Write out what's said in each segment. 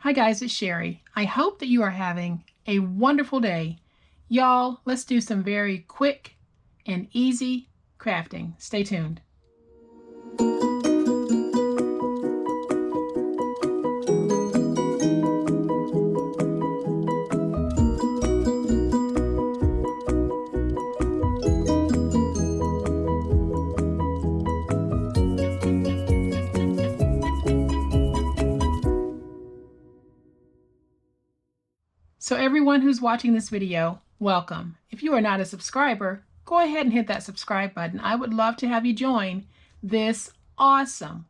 Hi guys, it's Sherry. I hope that you are having a wonderful day. Y'all, let's do some very quick and easy crafting. Stay tuned. So everyone who's watching this video, welcome. If you are not a subscriber, go ahead and hit that subscribe button. I would love to have you join this awesome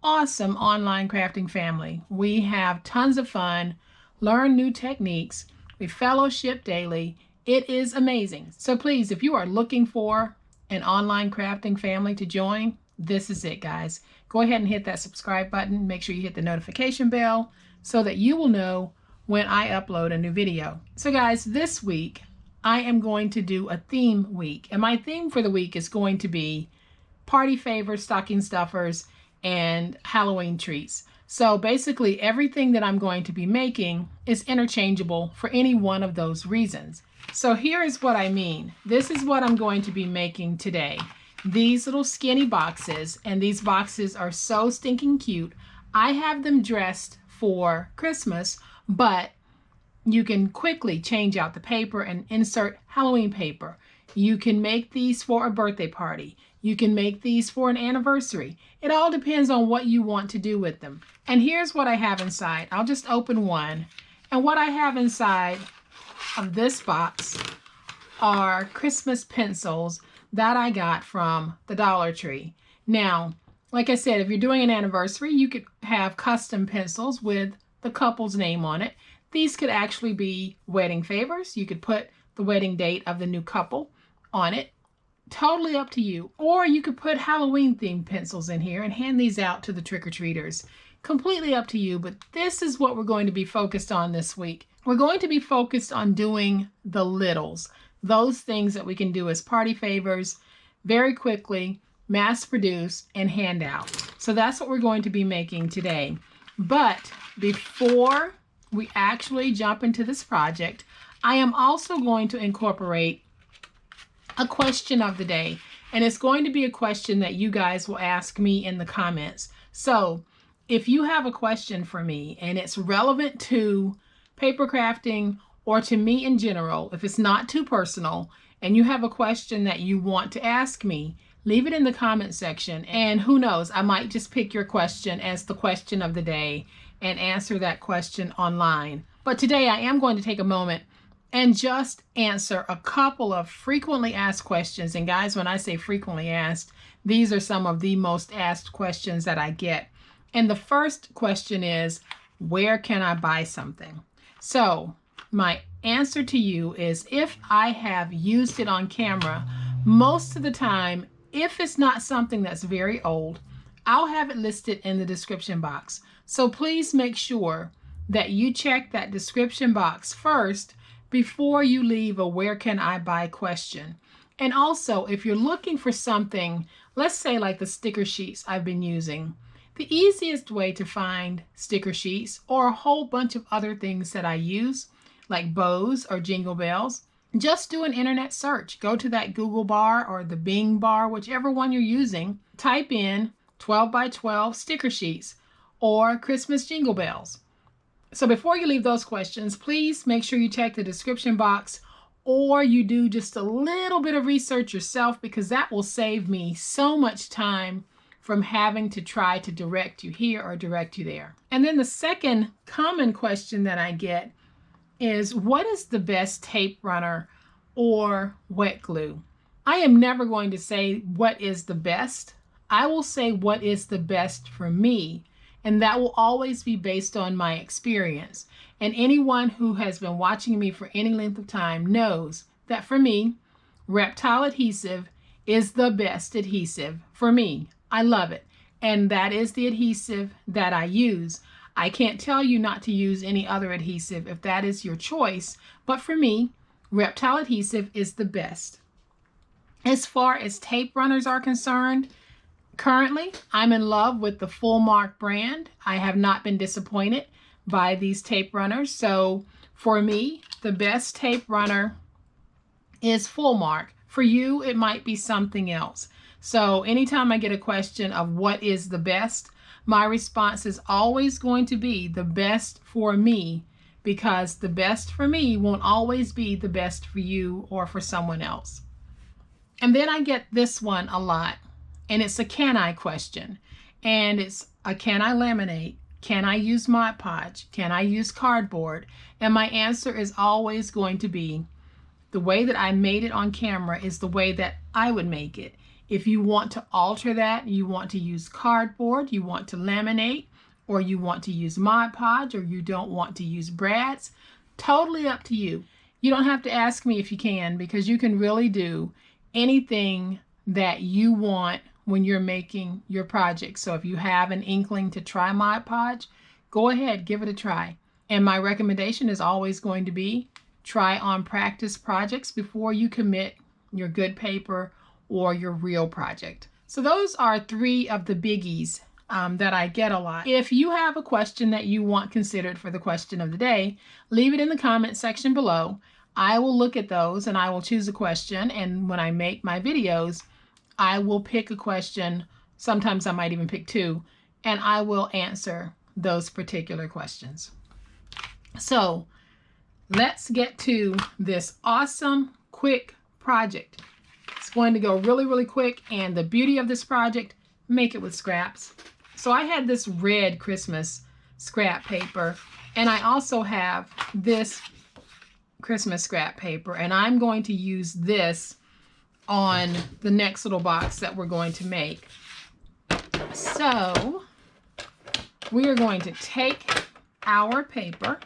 online crafting family. We have tons of fun, learn new techniques, we fellowship daily. It is amazing. So please, if you are looking for an online crafting family to join, this is it, guys. Go ahead and hit that subscribe button. Make sure you hit the notification bell so that you will know when I upload a new video. So guys, this week I am going to do a theme week, and my theme for the week is going to be party favors, stocking stuffers, and Halloween treats. So basically everything that I'm going to be making is interchangeable for any one of those reasons. So here is what I mean. This is what I'm going to be making today. These little skinny boxes, and these boxes are so stinking cute. I have them dressed for Christmas, but you can quickly change out the paper and insert Halloween paper. You can make these for a birthday party. You can make these for an anniversary. It all depends on what you want to do with them. And here's what I have inside. I'll just open one. And what I have inside of this box are Christmas pencils that I got from the Dollar Tree. Now, like I said, if you're doing an anniversary, you could have custom pencils with the couple's name on it. These could actually be wedding favors. You could put the wedding date of the new couple on it. Totally up to you. Or you could put Halloween themed pencils in here and hand these out to the trick-or-treaters. Completely up to you, but this is what we're going to be focused on this week. We're going to be focused on doing the littles, those things that we can do as party favors very quickly, mass produce, and hand out. So that's what we're going to be making today. But before we actually jump into this project, I am also going to incorporate a question of the day. And it's going to be a question that you guys will ask me in the comments. So if you have a question for me and it's relevant to paper crafting or to me in general, if it's not too personal and you have a question that you want to ask me, leave it in the comment section, and who knows, I might just pick your question as the question of the day and answer that question online. But today I am going to take a moment and just answer a couple of frequently asked questions. And guys, when I say frequently asked, these are some of the most asked questions that I get. And the first question is, where can I buy something? So my answer to you is, if I have used it on camera, most of the time, if it's not something that's very old, I'll have it listed in the description box. So please make sure that you check that description box first before you leave a where can I buy question. And also, if you're looking for something, let's say like the sticker sheets I've been using, the easiest way to find sticker sheets or a whole bunch of other things that I use, like bows or jingle bells, just do an internet search. Go to that Google bar or the Bing bar, whichever one you're using. Type in 12 by 12 sticker sheets or Christmas jingle bells. So before you leave those questions, please make sure you check the description box, or you do just a little bit of research yourself, because that will save me so much time from having to try to direct you here or direct you there. And then the second common question that I get is, what is the best tape runner or wet glue? I am never going to say what is the best. I will say what is the best for me, and that will always be based on my experience. And anyone who has been watching me for any length of time knows that for me, Reptile adhesive is the best adhesive for me. I love it. And that is the adhesive that I use. I can't tell you not to use any other adhesive if that is your choice, but for me, Reptile adhesive is the best. As far as tape runners are concerned, currently I'm in love with the Full Mark brand. I have not been disappointed. buy these tape runners. So for me, the best tape runner is Full Mark. For you, it might be something else. So anytime I get a question of what is the best, my response is always going to be the best for me, because the best for me won't always be the best for you or for someone else. And then I get this one a lot, and it's a can I question. And it's a can I laminate? Can I use Mod Podge? Can I use cardboard? And my answer is always going to be the way that I made it on camera is the way that I would make it. If you want to alter that, you want to use cardboard, you want to laminate, or you want to use Mod Podge, or you don't want to use brads, totally up to you. You don't have to ask me if you can, because you can really do anything that you want when you're making your project. So if you have an inkling to try Mod Podge, go ahead, give it a try. And my recommendation is always going to be try on practice projects before you commit your good paper or your real project. So those are 3 of the biggies that I get a lot. If you have a question that you want considered for the question of the day, leave it in the comment section below. I will look at those and I will choose a question, and when I make my videos, I will pick a question. Sometimes I might even pick 2, and I will answer those particular questions. So let's get to this awesome, quick project. It's going to go really, really quick, and the beauty of this project, make it with scraps. So I had this red Christmas scrap paper, and I also have this Christmas scrap paper, and I'm going to use this on the next little box that we're going to make. So we are going to take our paper,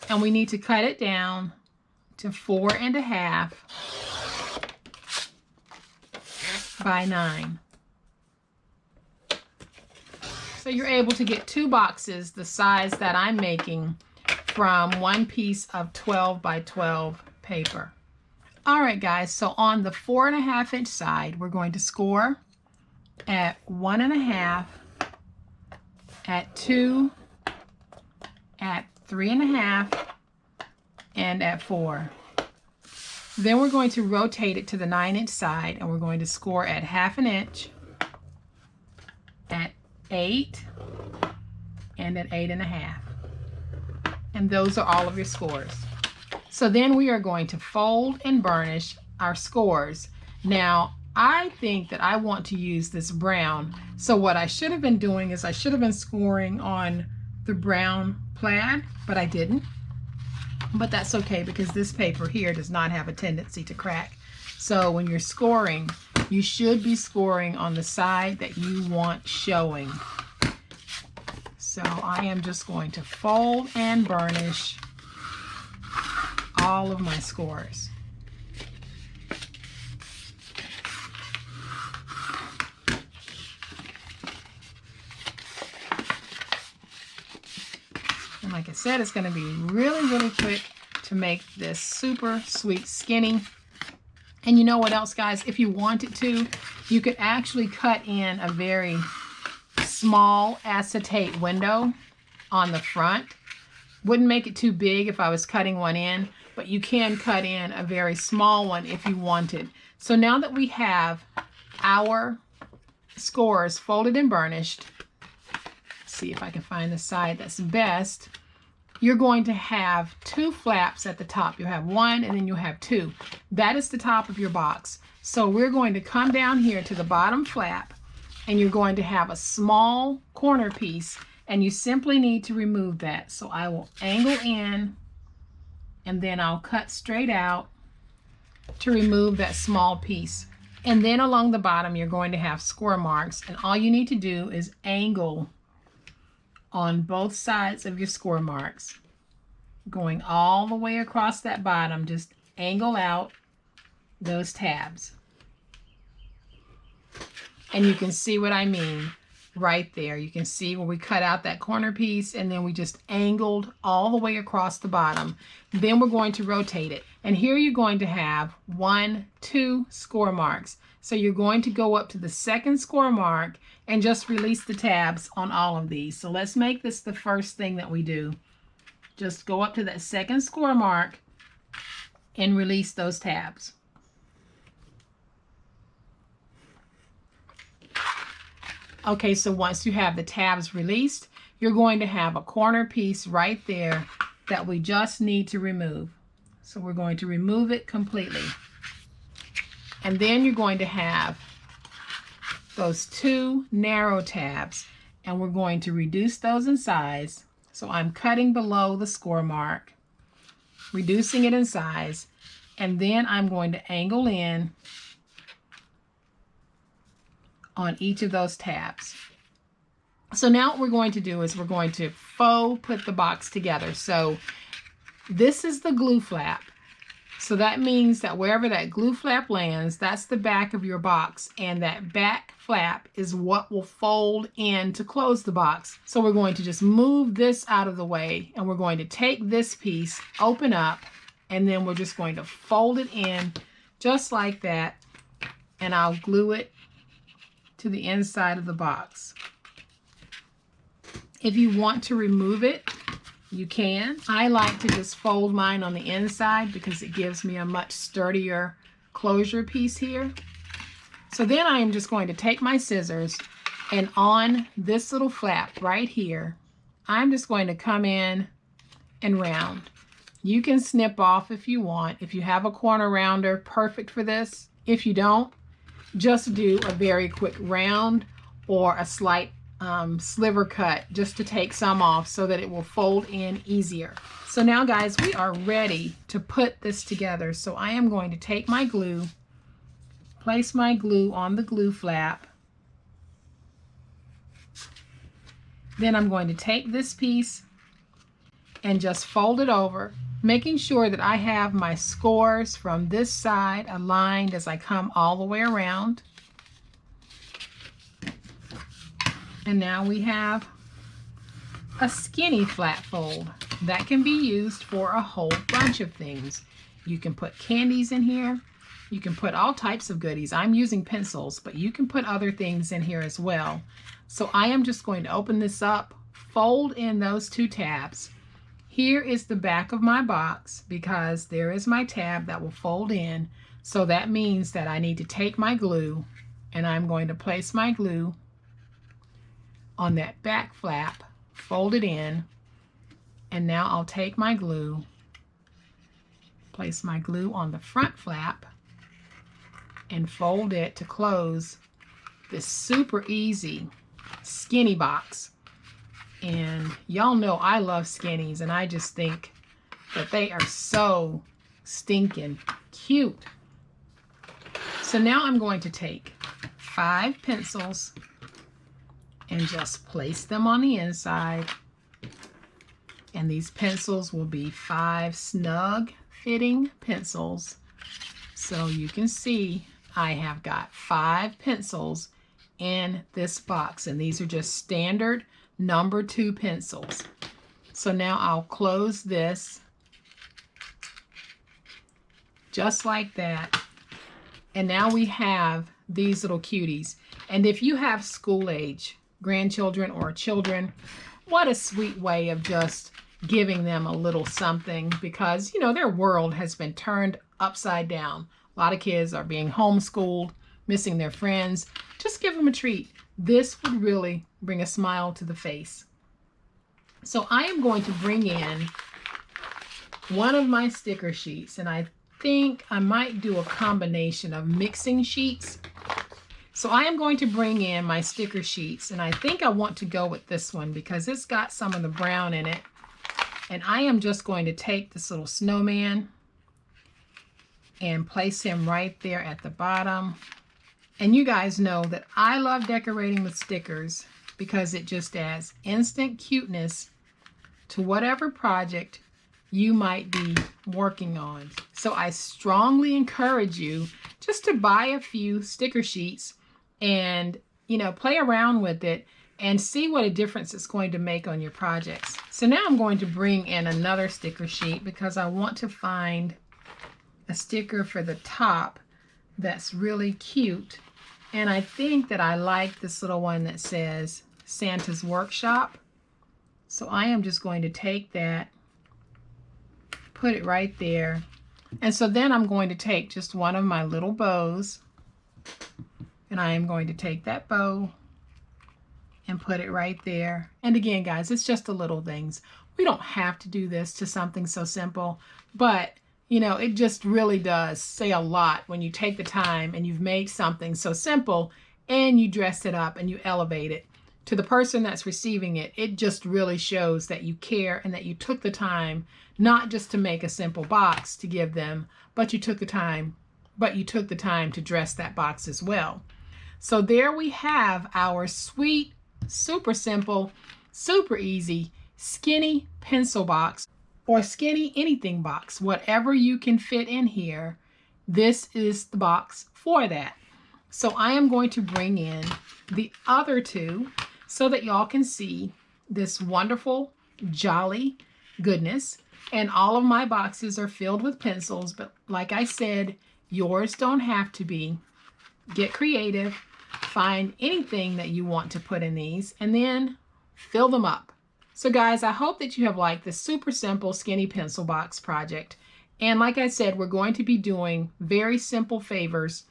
and we need to cut it down to 4.5 by 9. So you're able to get 2 boxes the size that I'm making from one piece of 12 by 12 paper. All right, guys, so on the 4.5 inch side, we're going to score at 1.5, at 2, at 3.5, and at 4. Then we're going to rotate it to the 9-inch side, and we're going to score at 1/2 inch, at 8, and at 8.5. And those are all of your scores. So then we are going to fold and burnish our scores. Now, I think that I want to use this brown. So what I should have been doing is I should have been scoring on the brown plaid, but I didn't. But that's okay, because this paper here does not have a tendency to crack. So when you're scoring, you should be scoring on the side that you want showing. So I am just going to fold and burnish all of my scores. And like I said, it's going to be really, really quick to make this super sweet skinny. And you know what else, guys? If you wanted to, you could actually cut in a very small acetate window on the front. Wouldn't make it too big if I was cutting one in, but you can cut in a very small one if you wanted. So now that we have our scores folded and burnished, see if I can find the side that's best. You're going to have 2 flaps at the top. You'll have 1 and then you'll have 2. That is the top of your box. So we're going to come down here to the bottom flap, and you're going to have a small corner piece, and you simply need to remove that. So I will angle in, and then I'll cut straight out to remove that small piece. And then along the bottom, you're going to have score marks, and all you need to do is angle on both sides of your score marks, going all the way across that bottom. Just angle out those tabs, and you can see what I mean. right there. You can see where we cut out that corner piece and then we just angled all the way across the bottom. Then we're going to rotate it. And here you're going to have 1, 2 score marks. So you're going to go up to the second score mark and just release the tabs on all of these. So let's make this the first thing that we do. Just go up to that second score mark and release those tabs. Okay, so once you have the tabs released, you're going to have a corner piece right there that we just need to remove. So we're going to remove it completely. And then you're going to have those 2 narrow tabs, and we're going to reduce those in size. So I'm cutting below the score mark, reducing it in size, and then I'm going to angle in on each of those tabs. So now what we're going to do is we're going to faux put the box together. So this is the glue flap. So that means that wherever that glue flap lands, that's the back of your box, and that back flap is what will fold in to close the box. So we're going to just move this out of the way, and we're going to take this piece, open up, and then we're just going to fold it in just like that, and I'll glue it to the inside of the box. If you want to remove it, you can. I like to just fold mine on the inside because it gives me a much sturdier closure piece here. So then I am just going to take my scissors, and on this little flap right here, I'm just going to come in and round. You can snip off if you want. If you have a corner rounder, perfect for this. If you don't, just do a very quick round or a slight sliver cut just to take some off so that it will fold in easier. So now guys, we are ready to put this together. So I am going to take my glue, place my glue on the glue flap. Then I'm going to take this piece and just fold it over, making sure that I have my scores from this side aligned as I come all the way around. And now we have a skinny flat fold that can be used for a whole bunch of things. You can put candies in here. You can put all types of goodies. I'm using pencils, but you can put other things in here as well. So I am just going to open this up, fold in those 2 tabs. Here is the back of my box because there is my tab that will fold in. So that means that I need to take my glue, and I'm going to place my glue on that back flap, fold it in, and now I'll take my glue, place my glue on the front flap, and fold it to close this super easy skinny box. And y'all know I love skinnies, and I just think that they are so stinking cute. So now I'm going to take 5 pencils and just place them on the inside. And these pencils will be 5 snug fitting pencils. So you can see I have got 5 pencils in this box, and these are just standard number 2 pencils. So now I'll close this just like that. And now we have these little cuties. And if you have school age grandchildren or children, what a sweet way of just giving them a little something, because you know their world has been turned upside down. A lot of kids are being homeschooled, missing their friends. Just give them a treat. This would really bring a smile to the face. So I am going to bring in one of my sticker sheets, and I think I might do a combination of mixing sheets. So I am going to bring in my sticker sheets, and I think I want to go with this one because it's got some of the brown in it. And I am just going to take this little snowman and place him right there at the bottom. And you guys know that I love decorating with stickers because it just adds instant cuteness to whatever project you might be working on. So I strongly encourage you just to buy a few sticker sheets and, you know, play around with it. and see what a difference it's going to make on your projects. So now I'm going to bring in another sticker sheet because I want to find a sticker for the top that's really cute. And I think that I like this little one that says Santa's Workshop. So I am just going to take that, put it right there. And so then I'm going to take just one of my little bows, and I am going to take that bow and put it right there. And again, guys, it's just the little things. We don't have to do this to something so simple, but you know, it just really does say a lot when you take the time and you've made something so simple and you dress it up and you elevate it. To the person that's receiving it, it just really shows that you care and that you took the time not just to make a simple box to give them, but you took the time to dress that box as well. So there we have our sweet, super simple, super easy, skinny pencil box, or skinny anything box. Whatever you can fit in here, this is the box for that. So I am going to bring in the other two so that y'all can see this wonderful, jolly goodness. And all of my boxes are filled with pencils, but like I said, yours don't have to be. Get creative, find anything that you want to put in these, and then fill them up. So guys, I hope that you have liked this super simple skinny pencil box project. And like I said, we're going to be doing very simple favors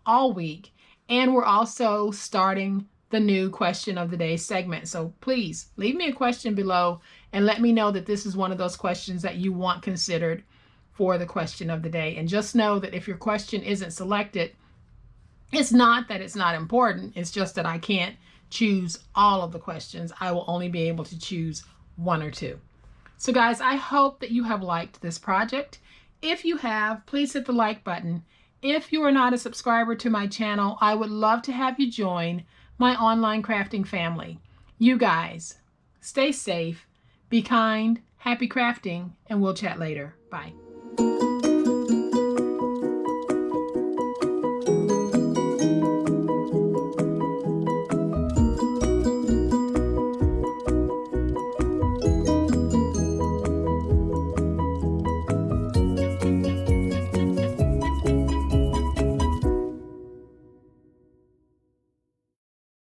all week. And we're also starting the new question of the day segment. So please leave me a question below and let me know that this is one of those questions that you want considered for the question of the day. And just know that if your question isn't selected, it's not that it's not important. It's just that I can't choose all of the questions. I will only be able to choose one or two. So guys, I hope that you have liked this project. If you have, please hit the like button. If you are not a subscriber to my channel, I would love to have you join my online crafting family. You guys, stay safe, be kind, happy crafting, and we'll chat later. Bye.